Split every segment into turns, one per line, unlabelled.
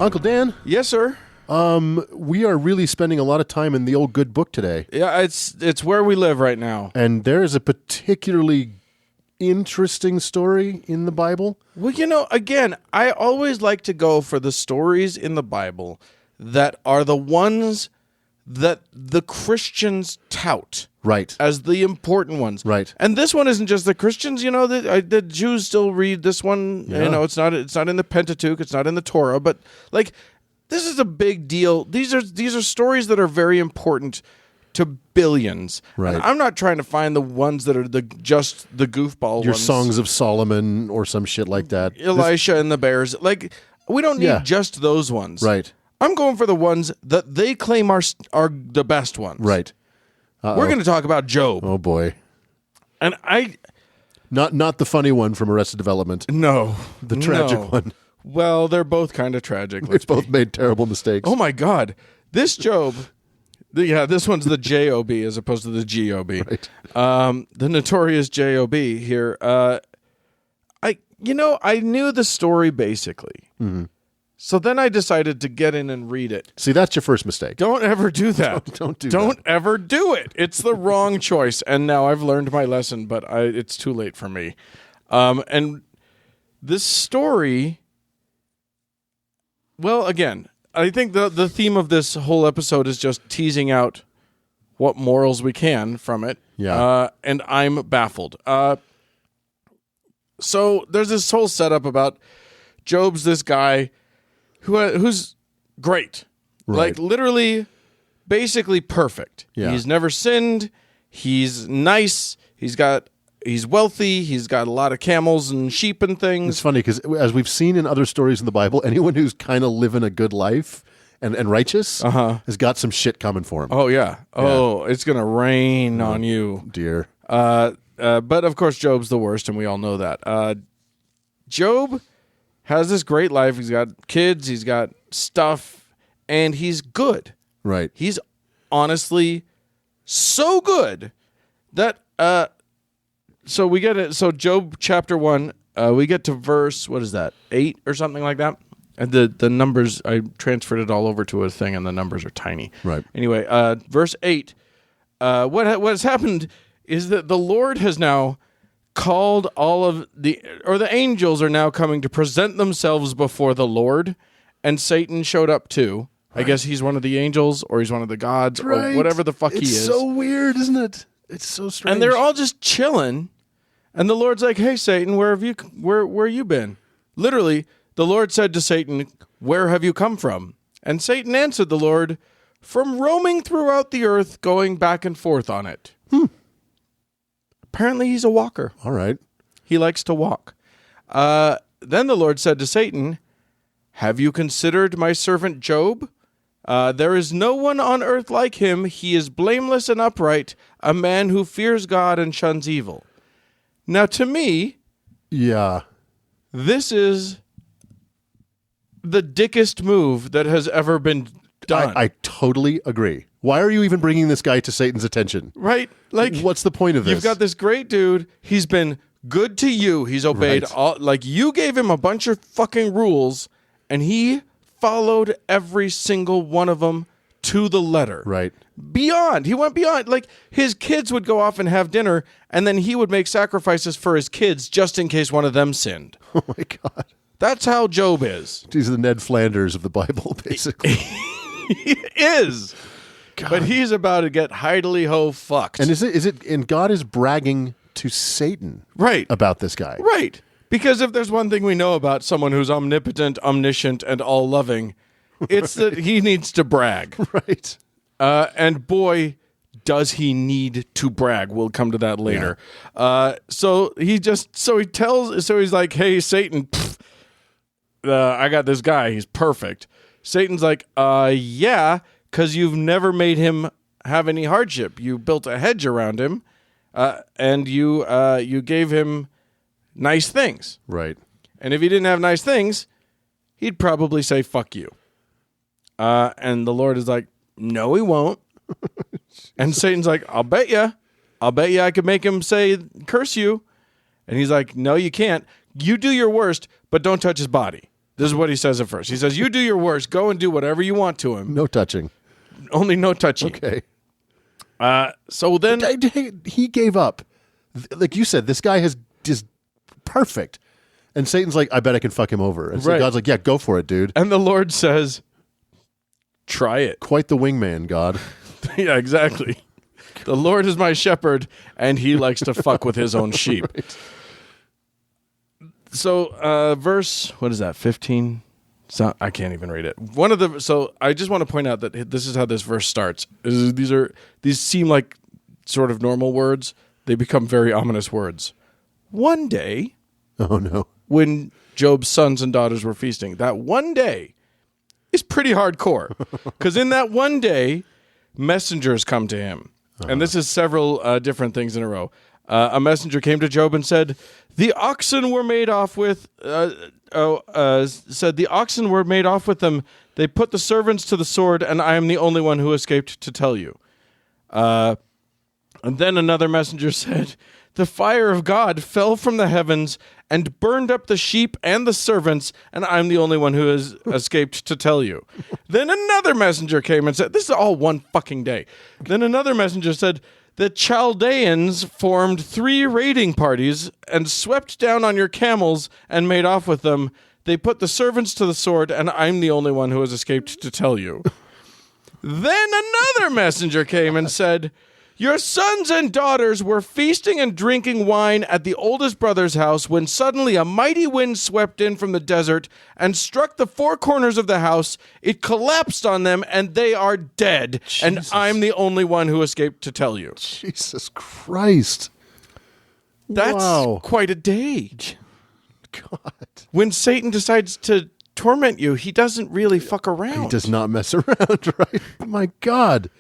Uncle Dan,
Yes, sir.
we are really spending a lot of time in the old good book today.
Yeah, it's where we live right now.
And there is a particularly interesting story in the Bible.
Well, again, I always like to go for the stories in the Bible that are the ones that the Christians tout
Right.
as the important ones.
Right.
And this one isn't just the Christians. The Jews still read this one.
Yeah.
It's not in the Pentateuch. It's not in the Torah. But this is a big deal. These are stories that are very important to billions.
Right.
And I'm not trying to find the ones that are just the goofball
Your
ones.
Songs of Solomon or some shit like that.
Elisha and the Bears. We don't need just those ones.
Right.
I'm going for the ones that they claim are the best ones.
Right.
We're going to talk about Job.
Oh boy.
And
Not the funny one from Arrested Development.
No.
The tragic one.
Well, they're both kind of tragic.
They both made terrible mistakes.
Oh my God. This Job, this one's the J-O-B as opposed to the G-O-B.
Right.
The notorious J-O-B here. I knew the story basically. Mm-hmm. So then I decided to get in and read it.
See, that's your first mistake.
Don't ever do that.
Don't do
Don't
that.
ever do it. It's the wrong choice. And now I've learned my lesson, but it's too late for me. And this story, well, again, I think the theme of this whole episode is just teasing out what morals we can from it.
Yeah.
And I'm baffled. So there's this whole setup about Job's this guy who's great.
Right.
Literally, basically perfect.
Yeah.
He's never sinned. He's nice. He's wealthy. He's got a lot of camels and sheep and
It's
things.
funny because as we've seen in other stories in the Bible, anyone who's kind of living a good life and righteous has got some shit coming for him.
Oh, yeah. Oh, it's going to rain on you.
Dear.
But, of course, Job's the worst, and we all know that. Job has this great life. He's got kids. He's got stuff, and he's good.
Right.
He's honestly so good that so we get it. So Job chapter 1, we get to verse, what is that, 8 or something like that? And the numbers, I transferred it all over to a thing, and the numbers are tiny.
Right.
Anyway, verse 8, what has happened is that the Lord has now called the angels are now coming to present themselves before the Lord, and Satan showed up too. Right. I guess he's one of the angels, or he's one of the gods, or whatever the fuck he is.
It's so weird, isn't it? It's so strange.
And they're all just chilling, and the Lord's like, "Hey, Satan, where you been?" Literally, the Lord said to Satan, "Where have you come from?" And Satan answered the Lord, "From roaming throughout the earth, going back and forth on it." Apparently, he's a walker.
All right.
He likes to walk. Then the Lord said to Satan, "Have you considered my servant Job? There is no one on earth like him. He is blameless and upright, a man who fears God and shuns evil." Now, to me,
Yeah.
this is the dickest move that has ever been done.
I totally agree. Why are you even bringing this guy to Satan's attention?
Right?
What's the point of this?
You've got this great dude. He's been good to you. He's obeyed all. You gave him a bunch of fucking rules, and he followed every single one of them to the letter.
Right.
Beyond. He went beyond. His kids would go off and have dinner, and then he would make sacrifices for his kids just in case one of them sinned.
Oh my God.
That's how Job is.
He's the Ned Flanders of the Bible, basically.
He is. God. But he's about to get hidely-ho fucked.
And and God is bragging to Satan about this guy.
Right. Because if there's one thing we know about someone who's omnipotent, omniscient, and all-loving, it's that he needs to brag.
Right.
And boy, does he need to brag. We'll come to that later. Yeah. So he's like, "Hey, Satan, I got this guy. He's perfect." Satan's like, yeah, because you've never made him have any hardship. You built a hedge around him, and you gave him nice things.
Right.
And if he didn't have nice things, he'd probably say, "Fuck you." And the Lord is like, "No, he won't." And Satan's like, I'll bet you I could make him curse you. And he's like, "No, you can't. You do your worst, but don't touch his body." This is what he says at first. He says, "You do your worst. Go and do whatever you want to him.
No touching.
Only no touching."
Okay.
So then,
He gave up. Like you said, this guy is just perfect. And Satan's like, I bet I can fuck him over. And so
Right.
God's like, yeah, go for it, dude.
and the Lord says, "Try it."
Quite the wingman, God.
Yeah, exactly. The Lord is my shepherd, and he likes to fuck with his own sheep.
Right.
So, verse, what is that, 15? So, I can't even read it. So I just want to point out that this is how this verse starts. These seem like sort of normal words. They become very ominous words. One day,
Oh, no.
when Job's sons and daughters were feasting, that one day is pretty hardcore. Because in that one day, messengers come to him. And this is several different things in a row. A messenger came to Job and said, "The oxen were made off with." Said the oxen were made off with them. They put the servants to the sword, and I am the only one who escaped to tell you. And then another messenger said, "The fire of God fell from the heavens and burned up the sheep and the servants, and I'm the only one who has escaped to tell you." Then another messenger came and said, this is all one fucking day. Then another messenger said, "The Chaldeans formed 3 raiding parties and swept down on your camels and made off with them. They put the servants to the sword, and I'm the only one who has escaped to tell you." Then another messenger came and said, "Your sons and daughters were feasting and drinking wine at the oldest brother's house when suddenly a mighty wind swept in from the desert and struck the 4 corners of the house. It collapsed on them, and they are dead. And
Jesus.
I'm the only one who escaped to tell you."
Jesus Christ.
That's
Wow.
quite a day.
God.
When Satan decides to torment you, he doesn't really fuck around.
He does not mess around, right? My God.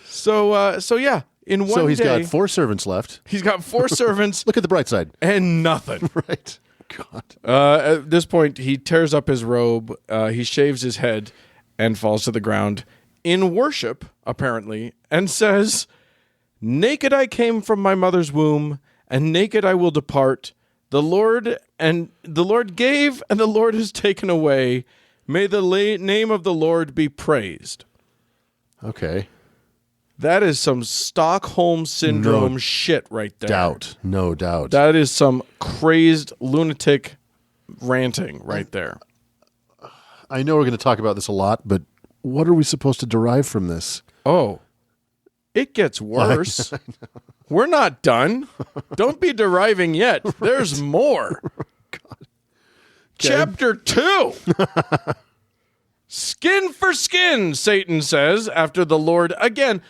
So yeah, in one
So he's
day,
got 4 servants left.
he's got 4 servants
Look at the bright side.
and nothing.
Right. God.
At this point, he tears up his robe, he shaves his head, and falls to the ground in worship, apparently, and says, "Naked I came from my mother's womb, and naked I will depart. The Lord gave, and the Lord has taken away. May the name of the Lord be praised."
Okay.
That is some Stockholm Syndrome
No
shit right there.
Doubt. No doubt.
That is some crazed lunatic ranting right there.
I know we're going to talk about this a lot, but what are we supposed to derive from this?
Oh, it gets worse. We're not done. Don't be deriving yet. There's more. Chapter 2. Skin for skin, Satan says, after the Lord again.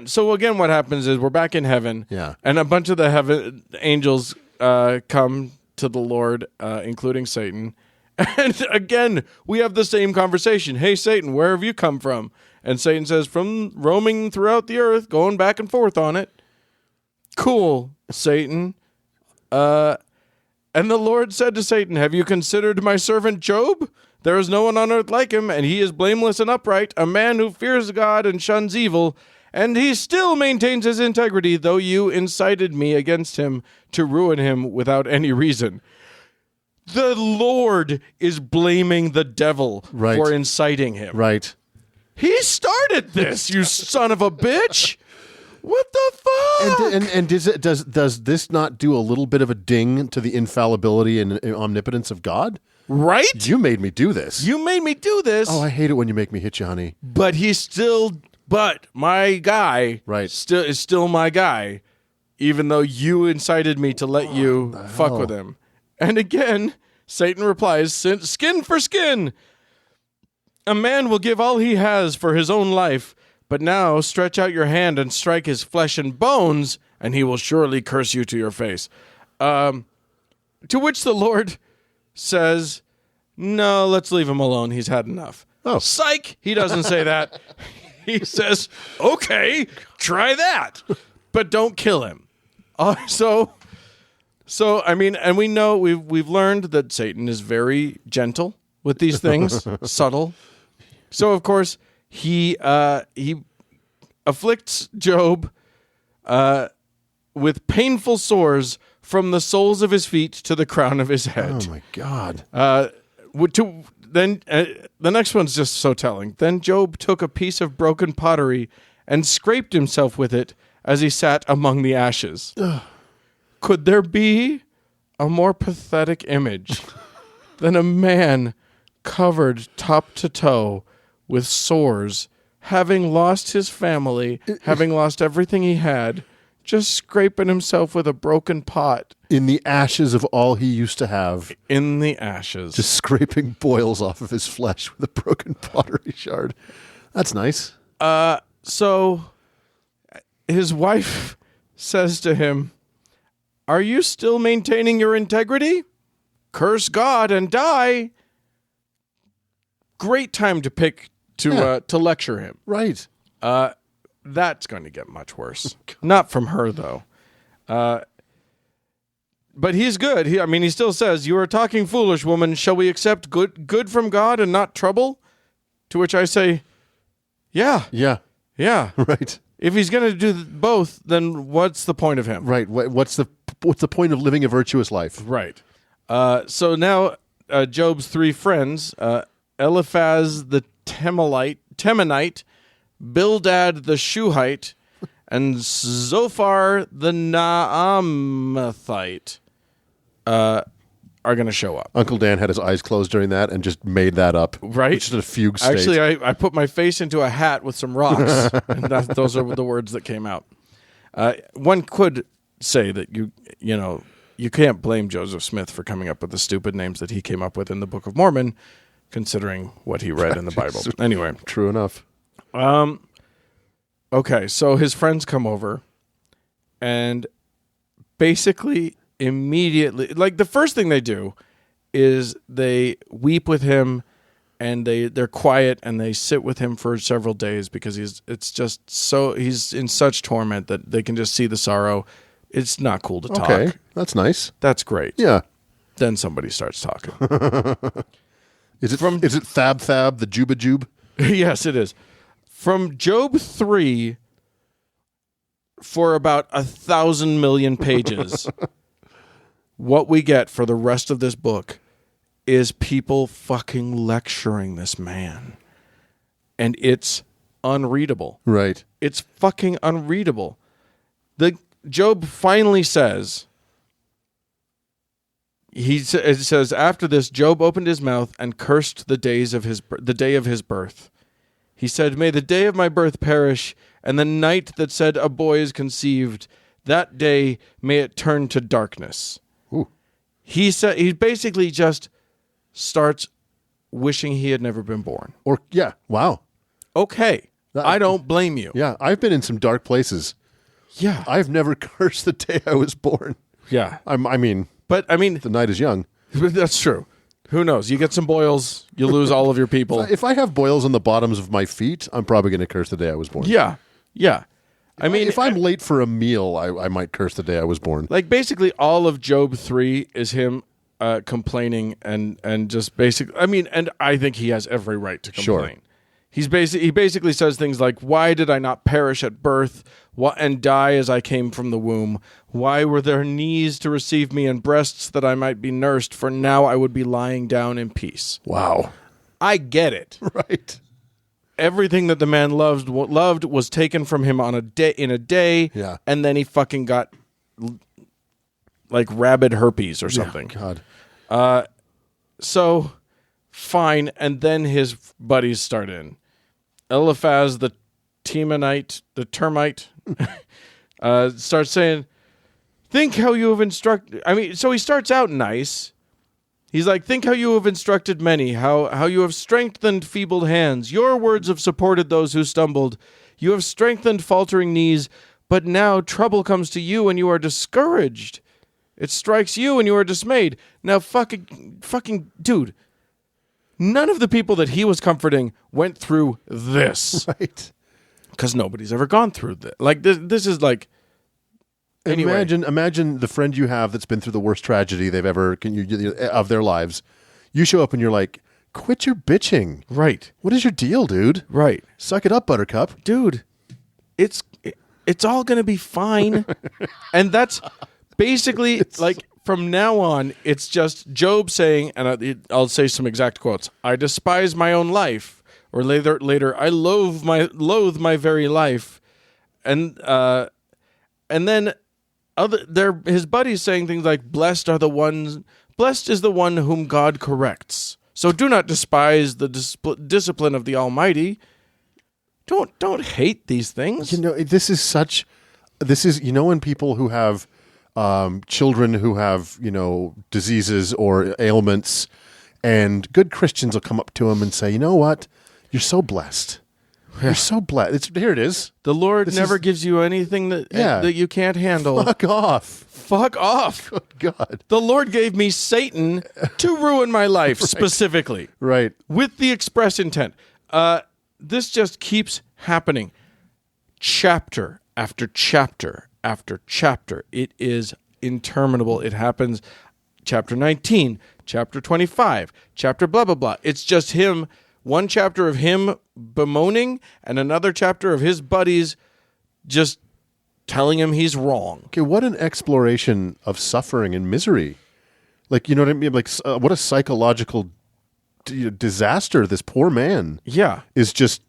So again, what happens is we're back in heaven.
Yeah.
And a bunch of the heaven angels come to the Lord, including Satan. And again, we have the same conversation. "Hey, Satan, where have you come from?" And Satan says, "From roaming throughout the earth, going back and forth on it." "Cool, Satan." And the Lord said to Satan, "Have you considered my servant Job? There is no one on earth like him, and he is blameless and upright, a man who fears God and shuns evil, and he still maintains his integrity, though you incited me against him to ruin him without any reason." The Lord is blaming the devil
Right.
for inciting him.
Right.
He started this, you son of a bitch. What the fuck?
And does this not do a little bit of a ding to the infallibility and omnipotence of God?
Right?
You made me do this.
You made me do this.
Oh, I hate it when you make me hit you, honey.
But my guy
Right.
is still my guy, even though you incited me to let you fuck with him. And again, Satan replies, "Skin for skin. A man will give all he has for his own life, but now stretch out your hand and strike his flesh and bones, and he will surely curse you to your face." To which the Lord says, "No, let's leave him alone. He's had enough."
Oh.
Psych! He doesn't say that. He says, "Okay, try that, but don't kill him." So I mean, and we know we've learned that Satan is very gentle with these things, subtle. So of course he afflicts Job with painful sores from the soles of his feet to the crown of his head.
Oh my God.
the next one's just so telling. Then Job took a piece of broken pottery and scraped himself with it as he sat among the ashes. Could there be a more pathetic image than a man covered top to toe with sores, having lost his family, having lost everything he had, just scraping himself with a broken pot?
In the ashes of all he used to have.
In the ashes.
Just scraping boils off of his flesh with a broken pottery shard. That's nice.
So his wife says to him, "Are you still maintaining your integrity? Curse God and die." Great time to pick to lecture him.
Right.
That's going to get much worse. Not from her, though. But he's good. He still says, "You are talking foolish, woman. Shall we accept good from God and not trouble?" To which I say, yeah.
Yeah.
Yeah.
Right.
If he's going to do both, then what's the point of him?
Right. What's the point of living a virtuous life?
Right. So now Job's three friends, Eliphaz the Temanite, Bildad the Shuhite, and Zophar the Naamathite are going to show up.
Uncle Dan had his eyes closed during that and just made that up.
Right.
Just in a fugue state.
Actually, I put my face into a hat with some rocks, and those are the words that came out. One could say that you can't blame Joseph Smith for coming up with the stupid names that he came up with in the Book of Mormon, considering what he read in the Bible. Anyway.
True enough.
Okay, so his friends come over, and basically immediately, like the first thing they do is they weep with him, and they're quiet, and they sit with him for several days because he's in such torment that they can just see the sorrow. It's not cool to talk.
Okay, that's nice.
That's great.
Yeah.
Then somebody starts talking.
Is it Thab the Juba Jube?
Yes, it is. From Job 3, for about 1,000 million pages, what we get for the rest of this book is people fucking lecturing this man. And it's unreadable.
Right.
It's fucking unreadable. Job finally says, it says, after this, Job opened his mouth and cursed the day of his birth. He said, "May the day of my birth perish, and the night that said a boy is conceived, that day may it turn to darkness."
Ooh.
He basically just starts wishing he had never been born.
Wow.
Okay. I don't blame you.
Yeah, I've been in some dark places.
Yeah.
I've never cursed the day I was born.
Yeah.
The night is young.
That's true. Who knows? You get some boils, you lose all of your people.
If I have boils on the bottoms of my feet, I'm probably going to curse the day I was born.
Yeah. Yeah.
If I'm late for a meal, I might curse the day I was born.
Like basically all of Job 3 is him complaining and just basically, and I think he has every right to complain.
Sure.
He basically says things like, "Why did I not perish at birth and die as I came from the womb? Why were there knees to receive me and breasts that I might be nursed? For now I would be lying down in peace."
Wow.
I get it.
Right.
Everything that the man loved was taken from him in a day.
Yeah.
And then he fucking got like rabid herpes or something.
Yeah, God.
So fine. And then his buddies start in. Eliphaz the termite, starts saying, "Think how you have instructed." So he starts out nice. He's like, "Think how you have instructed many, how you have strengthened feeble hands. Your words have supported those who stumbled. You have strengthened faltering knees, but now trouble comes to you and you are discouraged. It strikes you and you are dismayed." Now fucking dude, none of the people that he was comforting went through this.
Right.
Because nobody's ever gone through this. Like, this is like... Anyway.
Imagine the friend you have that's been through the worst tragedy they've ever of their lives. You show up and you're like, "Quit your bitching."
Right.
What is your deal, dude?
Right.
Suck it up, Buttercup.
Dude, it's all going to be fine. And that's basically, like, from now on, it's just Job saying, and I'll say some exact quotes. I despise my own life, or later, I loathe my very life, and then his buddies saying things like, blessed is the one whom God corrects. So do not despise the discipline of the Almighty. Don't hate these things.
This is when people who have children who have, diseases or ailments, and good Christians will come up to them and say, you know what? You're so blessed. You're so blessed. Here it is.
The Lord never gives you anything that you can't handle.
Fuck off.
Fuck off.
Good God.
The Lord gave me Satan to ruin my life specifically.
Right.
With the express intent. This just keeps happening. Chapter after chapter after chapter. It is interminable. It happens chapter 19, chapter 25, chapter blah, blah, blah. It's just him, one chapter of him bemoaning and another chapter of his buddies just telling him he's wrong.
Okay, what an exploration of suffering and misery. Like, you know what I mean? Like, what a psychological disaster this poor man is just,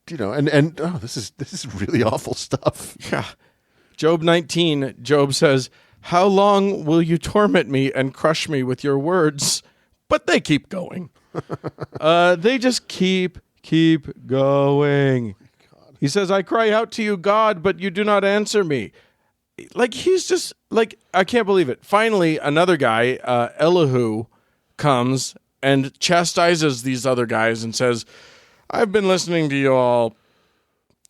this is really awful stuff.
Yeah. Job 19, Job says, how long will you torment me and crush me with your words? But they keep going. They just keep going. He says, I cry out to you, God, but you do not answer me. Like, he's just, like, I can't believe it. Finally, another guy, Elihu, comes and chastises these other guys and says, I've been listening to you all,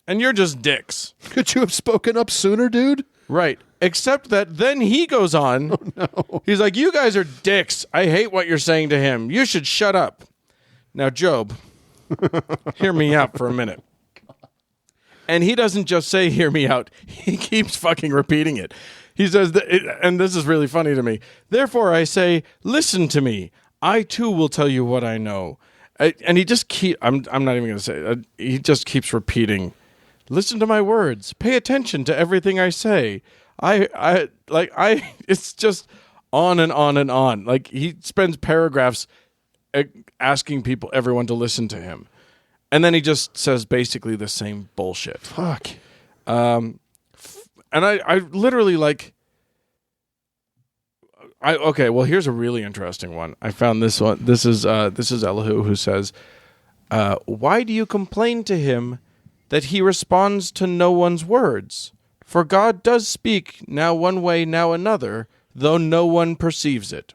and you're just dicks.
Could you have spoken up sooner, dude?
Right. Except that then he goes on. Oh, no. He's like, you guys are dicks. I hate what you're saying to him. You should shut up. Now, Job, hear me out for a minute. And he doesn't just say, hear me out. He keeps fucking repeating it. He says, and this is really funny to me. Therefore, I say, listen to me. I too will tell you what I know. And he just I'm not even going to say it. He just keeps repeating, listen to my words. Pay attention to everything I say. It's just on and on and on. Like, he spends paragraphs asking everyone to listen to him. And then he just says basically the same bullshit.
Fuck.
And I literally okay, well, here's a really interesting one. I found this one. This is Elihu, who says, why do you complain to him that he responds to no one's words? For God does speak now one way, now another, though no one perceives it.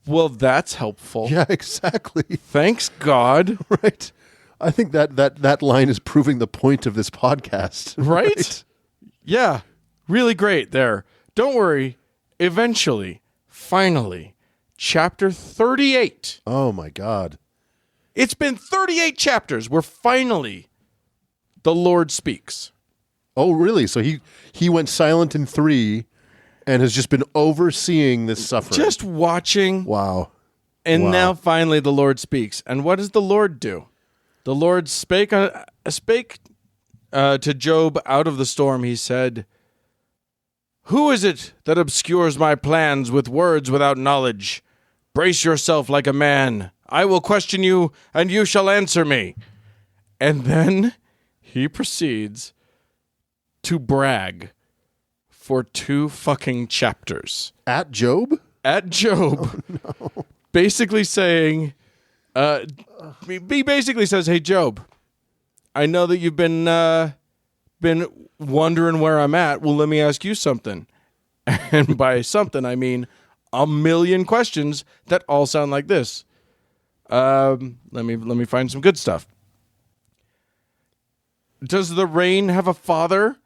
Well, that's helpful.
Yeah, exactly.
Thanks, God.
Right. I think that line is proving the point of this podcast.
Right? Yeah. Really great there. Don't worry. Eventually, finally, chapter 38.
Oh, my God.
It's been 38 chapters where finally the Lord speaks.
Oh, really? So he went silent in 3 and has just been overseeing this suffering.
Just watching.
Wow.
And now finally the Lord speaks. And what does the Lord do? The Lord spake to Job out of the storm. He said, who is it that obscures my plans with words without knowledge? Brace yourself like a man. I will question you, and you shall answer me. And then he proceeds to brag for 2 fucking chapters.
At Job?
At Job. Oh, no. Basically saying, he basically says, hey, Job, I know that you've been wondering where I'm at. Well, let me ask you something. And by something, I mean a million questions that all sound like this. Let me find some good stuff. Does the rain have a father?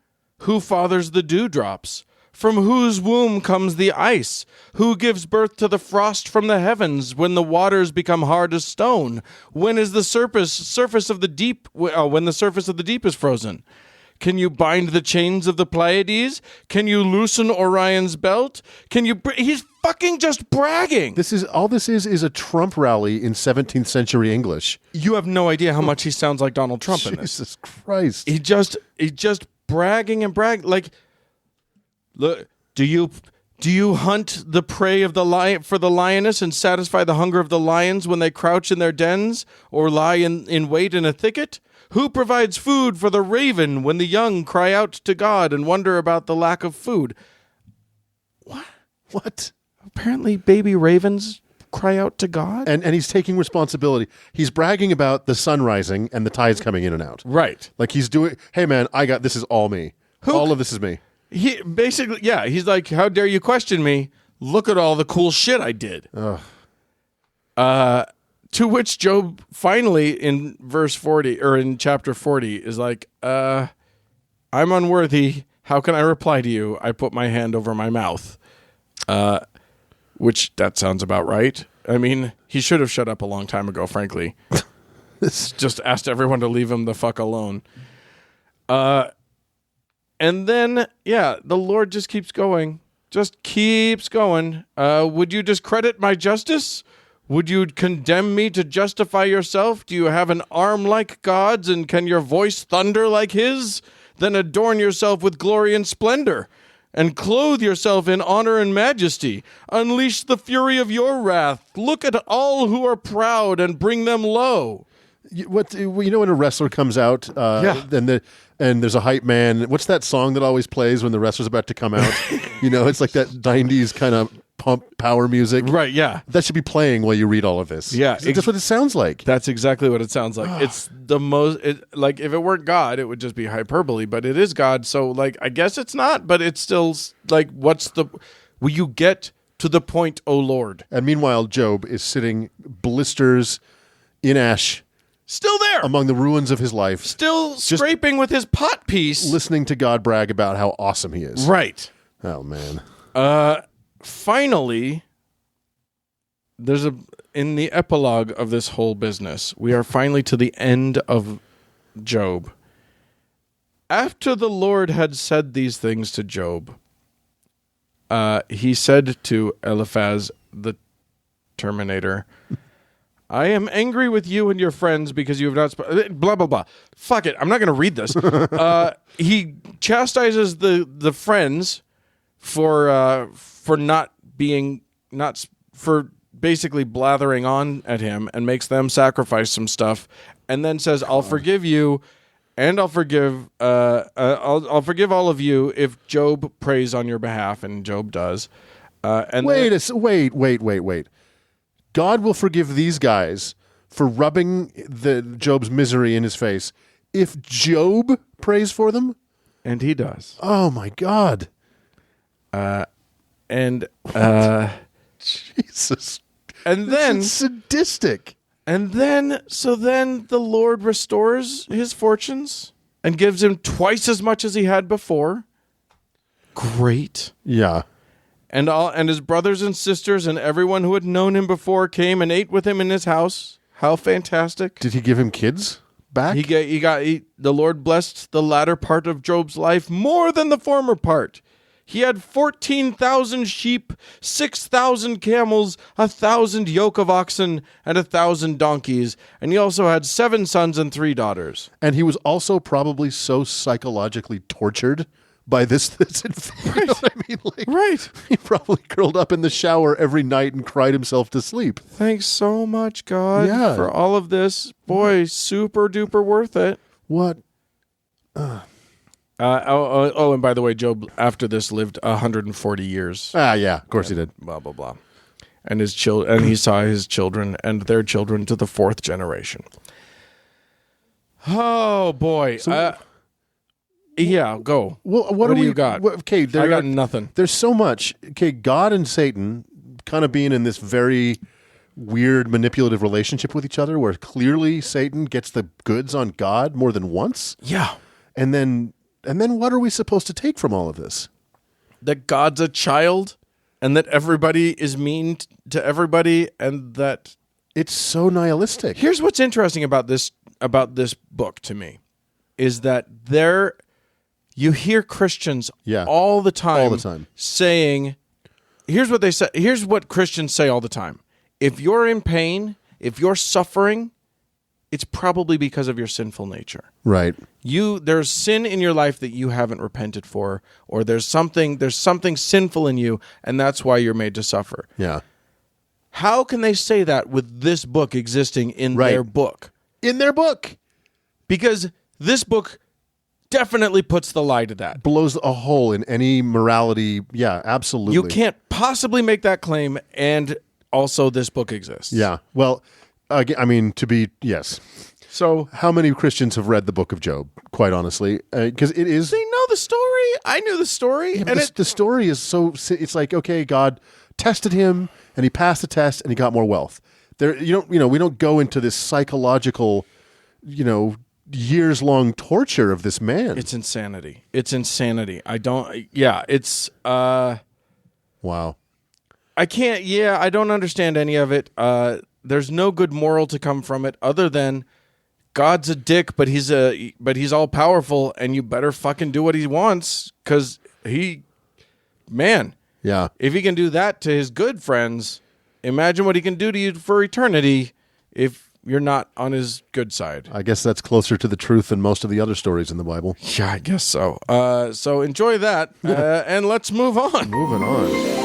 Who fathers the dewdrops? From whose womb comes the ice? Who gives birth to the frost from the heavens when the waters become hard as stone? When is the surface of the deep? When the surface of the deep is frozen? Can you bind the chains of the Pleiades? Can you loosen Orion's belt? He's fucking just bragging.
This is a Trump rally in 17th century English.
You have no idea how much he sounds like Donald Trump in this.
Jesus Christ.
He just bragging and bragging. Like, look, do you Do you hunt the prey of the lion for the lioness and satisfy the hunger of the lions when they crouch in their dens or lie in wait in a thicket? Who provides food for the raven when the young cry out to God and wonder about the lack of food?
What?
Apparently baby ravens cry out to God?
And he's taking responsibility. He's bragging about the sun rising and the tides coming in and out.
Right.
Like he's doing, hey man, this is all me. All of this is me.
He basically, yeah, he's like, how dare you question me? Look at all the cool shit I did. To which Job finally in verse 40 or in chapter 40 is like, I'm unworthy. How can I reply to you? I put my hand over my mouth. Which that sounds about right. I mean, he should have shut up a long time ago, frankly. Just asked everyone to leave him the fuck alone. And then, yeah, the Lord just keeps going. Just keeps going. Would you discredit my justice? Would you condemn me to justify yourself? Do you have an arm like God's, and can your voice thunder like his? Then adorn yourself with glory and splendor, and clothe yourself in honor and majesty. Unleash the fury of your wrath. Look at all who are proud and bring them low.
When a wrestler comes out, and there's a hype man. What's that song that always plays when the wrestler's about to come out? It's like that 90s kind of pump power music.
Right, yeah.
That should be playing while you read all of this.
Yeah.
That's what it sounds like.
That's exactly what it sounds like. It's the most, like, if it weren't God, it would just be hyperbole, but it is God. So, like, I guess it's not, but it's still, like, will you get to the point, O Lord?
And meanwhile, Job is sitting blisters in ash.
Still there.
Among the ruins of his life.
Still scraping with his pot piece.
Listening to God brag about how awesome he is.
Right.
Oh, man.
Finally, in the epilogue of this whole business, we are finally to the end of Job. After the Lord had said these things to Job, he said to Eliphaz the Terminator, I am angry with you and your friends because you have not blah, blah, blah. Fuck it. I'm not going to read this. He chastises the friends for basically blathering on at him and makes them sacrifice some stuff, and then says, I'll forgive you and I'll forgive all of you if Job prays on your behalf, and Job does.
Wait. God will forgive these guys for rubbing Job's misery in his face if Job prays for them?
And he does.
Oh, my God. Jesus.
And then...
This is sadistic.
And then the Lord restores his fortunes and gives him twice as much as he had before. Great.
Yeah.
And his brothers and sisters and everyone who had known him before came and ate with him in his house. How fantastic.
Did he give him kids back?
The Lord blessed the latter part of Job's life more than the former part. He had 14,000 sheep, 6,000 camels, 1,000 yoke of oxen, and 1,000 donkeys. And he also had 7 sons and 3 daughters.
And he was also probably so psychologically tortured by this right. You know what I mean? Like,
right.
He probably curled up in the shower every night and cried himself to sleep.
Thanks so much, God, for all of this. Boy, super duper worth it.
What?
And by the way, Job after this lived 140 years.
Yeah, of course he did.
Blah blah blah. And he saw his children and their children to the 4th generation. Oh boy. Yeah, go.
Well, what do you got? Okay,
I got nothing.
There's so much. Okay, God and Satan kind of being in this very weird manipulative relationship with each other where clearly Satan gets the goods on God more than once.
Yeah.
And then what are we supposed to take from all of this?
That God's a child and that everybody is mean to everybody and that
it's so nihilistic.
Here's what's interesting about this book to me is that you hear Christians all the time saying, here's what they say. Here's what Christians say all the time. If you're in pain, if you're suffering, it's probably because of your sinful nature.
Right.
There's sin in your life that you haven't repented for, or there's something sinful in you, and that's why you're made to suffer.
Yeah.
How can they say that with this book existing in
Right.
their book?
In their book.
Because this book definitely puts the lie to that.
Blows a hole in any morality. Yeah, absolutely.
You can't possibly make that claim, and also this book exists.
Yeah. Well, yes.
So
How many Christians have read the book of Job, quite honestly? Because it is...
they know the story. I knew the story.
Yeah,
and
the story is so... It's like, okay, God tested him, and he passed the test, and he got more wealth. We don't go into this psychological, years-long torture of this man.
it's insanity. It's insanity. It's...
Wow.
I can't. Yeah, I don't understand any of it. There's no good moral to come from it, other than God's a dick, but he's all powerful, and you better fucking do what he wants, because
Yeah.
if he can do that to his good friends, imagine what he can do to you for eternity if you're not on his good side.
I guess that's closer to the truth than most of the other stories in the Bible.
Yeah, I guess so. So enjoy that, and let's move on.
Moving on.